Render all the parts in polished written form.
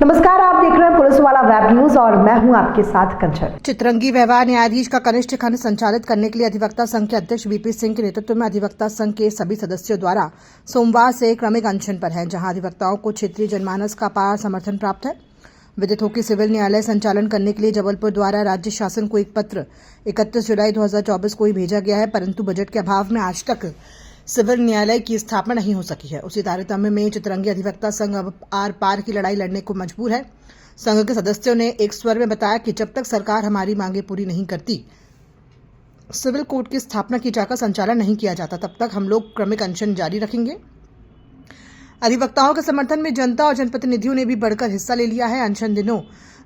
नमस्कार, आप देख रहे हैं पुलिस वाला वेब न्यूज और मैं हूं आपके साथ कंचन। चितरंगी व्यवहार न्यायाधीश का कनिष्ठ खंड संचालित करने के लिए अधिवक्ता संघ के अध्यक्ष वीपी सिंह के नेतृत्व में अधिवक्ता संघ के सभी सदस्यों द्वारा सोमवार से क्रमिक अनशन पर है, जहां अधिवक्ताओं को क्षेत्रीय जनमानस का अपार समर्थन प्राप्त है। विदित हो कि सिविल न्यायालय संचालन करने के लिए जबलपुर द्वारा राज्य शासन को एक पत्र 31 जुलाई 2024 को ही भेजा गया है, परंतु बजट के अभाव में आज तक सिविल न्यायालय की स्थापना नहीं हो सकी है। उसी तारतम्य में चितरंगी अधिवक्ता संघ अब आर पार की लड़ाई लड़ने को मजबूर है। संघ के सदस्यों ने एक स्वर में बताया कि जब तक सरकार हमारी मांगे पूरी नहीं करती, सिविल कोर्ट की स्थापना की जाकर संचालन नहीं किया जाता, तब तक हम लोग क्रमिक अनशन जारी रखेंगे। अधिवक्ताओं के समर्थन में जनता और जनप्रतिनिधियों ने भी बढ़कर हिस्सा ले लिया है। अनशन दिनों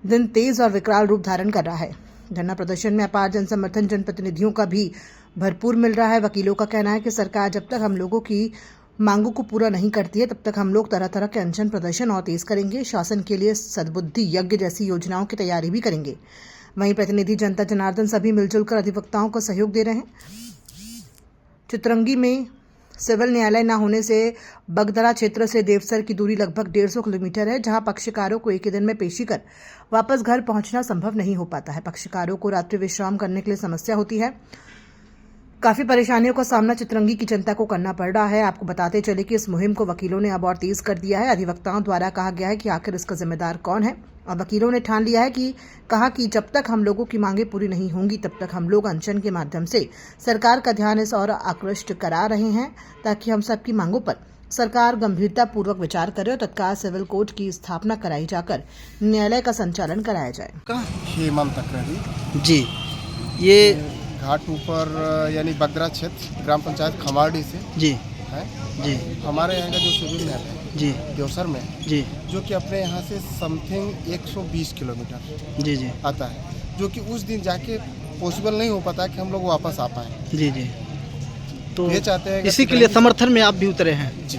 दिन तेज और विकराल रूप धारण कर रहा है। धरना प्रदर्शन में अपार जन समर्थन जनप्रतिनिधियों का भी भरपूर मिल रहा है। वकीलों का कहना है कि सरकार जब तक हम लोगों की मांगों को पूरा नहीं करती है, तब तक हम लोग तरह तरह के अनशन प्रदर्शन और तेज करेंगे। शासन के लिए सद्बुद्धि यज्ञ जैसी योजनाओं की तैयारी भी करेंगे। वहीं प्रतिनिधि जनता जनार्दन सभी मिलजुल कर अधिवक्ताओं को सहयोग दे रहे हैं। चितरंगी में सिविल न्यायालय न होने से बगदरा क्षेत्र से देवसर की दूरी लगभग 150 किलोमीटर है, जहां पक्षकारों को एक ही दिन में पेशी कर वापस घर पहुंचना संभव नहीं हो पाता है। पक्षकारों को रात्रि विश्राम करने के लिए समस्या होती है। काफी परेशानियों का सामना चितरंगी की जनता को करना पड़ रहा है। आपको बताते चले कि इस मुहिम को वकीलों ने अब और तेज कर दिया है। अधिवक्ताओं द्वारा कहा गया है कि आखिर इसका जिम्मेदार कौन है, और वकीलों ने ठान लिया है कि जब तक हम लोगों की मांगे पूरी नहीं होंगी, तब तक हम लोग अनशन के माध्यम से सरकार का ध्यान इस और आकृष्ट करा रहे हैं, ताकि हम सबकी मांगों पर सरकार गंभीरता पूर्वक विचार करे और तत्काल सिविल कोर्ट की स्थापना कराई जाकर न्यायालय का संचालन कराया जाए। हेमंत तकरारी जी, ये घाट ऊपर यानी बगदरा क्षेत्र ग्राम पंचायत खमारडी से जी है जी हमारे यहाँ का जो सिविल न्यायालय है जी देवसर में, जी जो कि अपने यहाँ से समथिंग 120 किलोमीटर जी जी आता है, जो कि उस दिन जाके पॉसिबल नहीं हो पाता कि हम लोग वापस आ पाए। जी जी तो ये चाहते हैं इसी के लिए समर्थन में आप भी उतरे हैं। जी,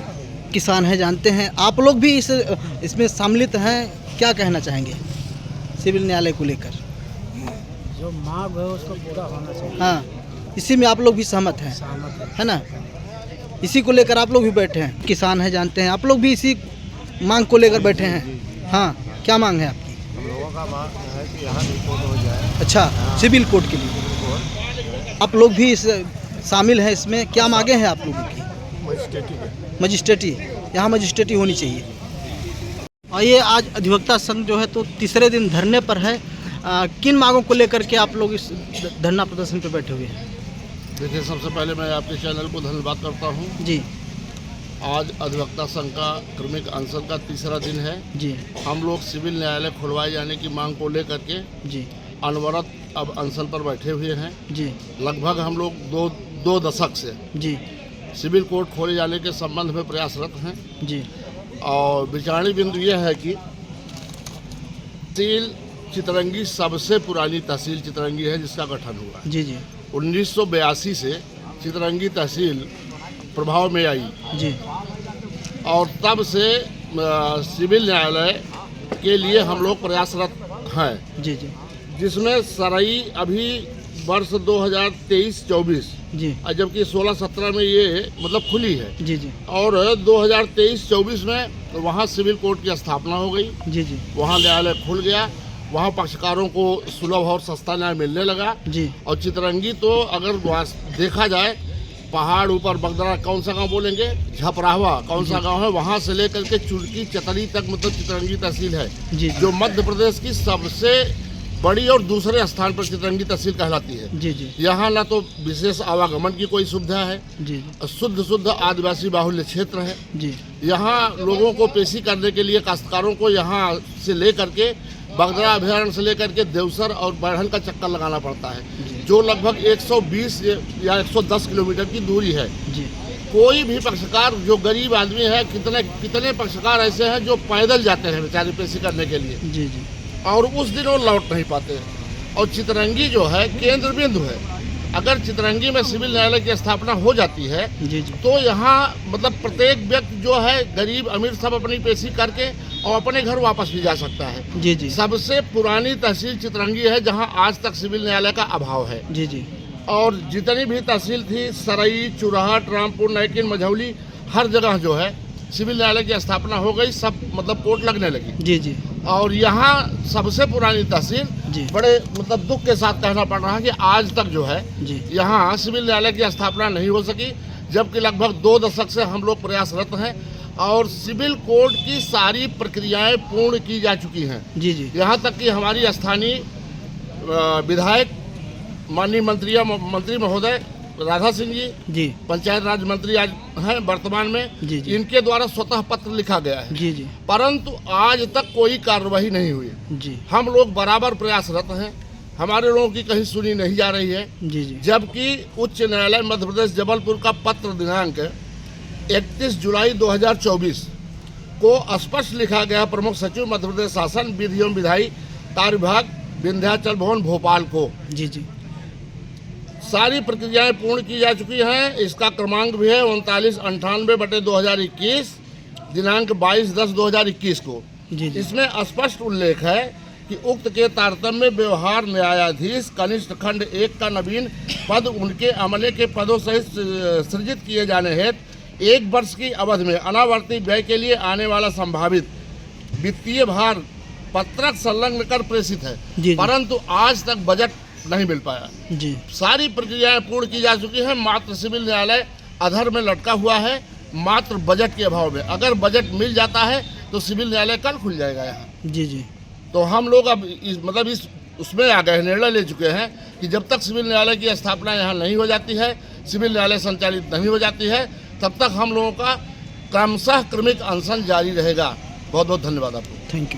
किसान हैं, जानते हैं, आप लोग भी इसमें सम्मिलित हैं। क्या कहना चाहेंगे सिविल न्यायालय को लेकर? जो मांग है उसको पूरा होना चाहिए। हाँ, इसी में आप लोग भी सहमत हैं, है ना? इसी को लेकर आप लोग भी बैठे हैं। किसान हैं, जानते हैं, आप लोग भी इसी मांग को लेकर बैठे हैं। हाँ, क्या मांग है आपकी? हम लोगों का मांग है कि यहाँ रिपोर्ट हो जाए। अच्छा, सिविल कोर्ट के लिए आप लोग भी इस शामिल हैं इसमें। क्या मांगे हैं आप लोगों की? मजिस्ट्रेटी, यहाँ मजिस्ट्रेटी होनी चाहिए। और ये आज अधिवक्ता संघ जो है तो तीसरे दिन धरने पर है। किन मांगों को लेकर के आप लोग इस धरना प्रदर्शन पर बैठे हुए हैं? देखिए, सबसे पहले मैं आपके चैनल को धन्यवाद करता हूँ। जी, आज अधिवक्ता संघ का क्रमिक अनशन का तीसरा दिन है। जी, हम लोग सिविल न्यायालय खुलवाए जाने की मांग को लेकर के जी, अनवरत अब अनशन पर बैठे हुए हैं। जी, लगभग हम लोग दो दशक से जी, सिविल कोर्ट खोले जाने के संबंध में प्रयासरत हैं। जी, और विचारणीय बिंदु यह है कि तहसील चितरंगी सबसे पुरानी तहसील चितरंगी है, जिसका गठन हुआ। जी, जी, 1982 से चितरंगी तहसील प्रभाव में आई। जी, और तब से सिविल न्यायालय के लिए हम लोग प्रयासरत हैं, जी, जी, जिसमें सराई अभी वर्ष 2023-24 जी, जबकि 16-17 में ये मतलब खुली है। जी, जी, और 2023-24 में वहाँ सिविल कोर्ट की स्थापना हो गई। जी, जी, वहाँ न्यायालय खुल गया। वहाँ पक्षकारों को सुलभ और सस्ता न्याय मिलने लगा। जी, और चितरंगी तो अगर देखा जाए, पहाड़ ऊपर बगदरा, कौन सा गांव बोलेंगे, झपराहवा कौन सा गांव है, वहां से लेकर के चुरकी चतरी तक मतलब चितरंगी तहसील है, जी, जो मध्य प्रदेश की सबसे बड़ी और दूसरे स्थान पर चितरंगी तहसील कहलाती है। जी, जी, यहाँ ना तो विशेष आवागमन की कोई सुविधा है, जी, शुद्ध आदिवासी बाहुल्य क्षेत्र है। जी, यहाँ लोगों को पेशी करने के लिए काश्तकारों को यहाँ से लेकर के बगदरा अभयारण्य से लेकर के देवसर और बढ़न का चक्कर लगाना पड़ता है, जो लगभग 120 या 110 किलोमीटर की दूरी है। जी, कोई भी पक्षकार, जो गरीब आदमी है, कितने पक्षकार ऐसे हैं जो पैदल जाते हैं बेचारे पेशी करने के लिए, जी, जी, और उस दिन वो लौट नहीं पाते हैं। और चितरंगी जो है केंद्र बिंदु है। अगर चितरंगी में सिविल न्यायालय की स्थापना हो जाती है, जी, जी, तो यहाँ मतलब प्रत्येक व्यक्ति जो है, गरीब अमीर, सब अपनी पेशी करके और अपने घर वापस भी जा सकता है। जी, जी, सबसे पुरानी तहसील चितरंगी है, जहाँ आज तक सिविल न्यायालय का अभाव है। जी, जी, और जितनी भी तहसील थी, सरई, चुरहट, रामपुर, नैकिन, मझौली, हर जगह जो है सिविल न्यायालय की स्थापना हो गई, सब मतलब कोर्ट लगने लगी। जी, जी, और यहाँ सबसे पुरानी तहसील जी। बड़े मतलब दुख के साथ कहना पड़ रहा है कि आज तक जो है जी। यहाँ सिविल न्यायालय की स्थापना नहीं हो सकी, जबकि लगभग 2 दशक से हम लोग प्रयासरत हैं और सिविल कोर्ट की सारी प्रक्रियाएं पूर्ण की जा चुकी हैं। जी जी यहाँ तक कि हमारी स्थानीय विधायक माननीय मंत्री महोदय राधा सिंह जी, पंचायत राज मंत्री आज हैं वर्तमान में, जी जी। इनके द्वारा स्वतः पत्र लिखा गया है, जी जी परंतु आज तक कोई कार्रवाई नहीं हुई। जी हम लोग बराबर प्रयासरत हैं, हमारे लोगों की कहीं सुनी नहीं जा रही है। जी जी जबकि उच्च न्यायालय मध्य प्रदेश जबलपुर का पत्र दिनांक 31 जुलाई 2024 को स्पष्ट लिखा गया प्रमुख सचिव मध्य प्रदेश शासन विधि एवं विधायी कार्य विभाग विंध्याचल भवन भोपाल को। जी जी सारी प्रक्रियाएं पूर्ण की जा चुकी हैं। इसका क्रमांक भी है 3998/2021 दिनांक 22/10/2021 को। जी जी इसमें स्पष्ट उल्लेख है कि उक्त के तारतम्य व्यवहार न्यायाधीश कनिष्ठ खंड 1 का नवीन पद उनके अमले के पदों सहित सृजित किए जाने हेतु 1 वर्ष की अवधि में अनावर्ती व्यय के लिए आने वाला संभावित वित्तीय भार पत्रक संलग्न कर प्रेषित है, जी। परंतु आज तक बजट नहीं मिल पाया। जी सारी प्रक्रियाएं पूर्ण की जा चुकी हैं, मात्र सिविल न्यायालय अधर में लटका हुआ है, मात्र बजट के अभाव में। अगर बजट मिल जाता है तो सिविल न्यायालय कल खुल जाएगा यहाँ। जी जी तो हम लोग अब उसमें आ गए, निर्णय ले चुके हैं कि जब तक सिविल न्यायालय की स्थापना यहाँ नहीं हो जाती है, सिविल न्यायालय संचालित नहीं हो जाती है, तब तक हम लोगों का क्रमशः क्रमिक अनशन जारी रहेगा। बहुत बहुत धन्यवाद आपको। Thank you.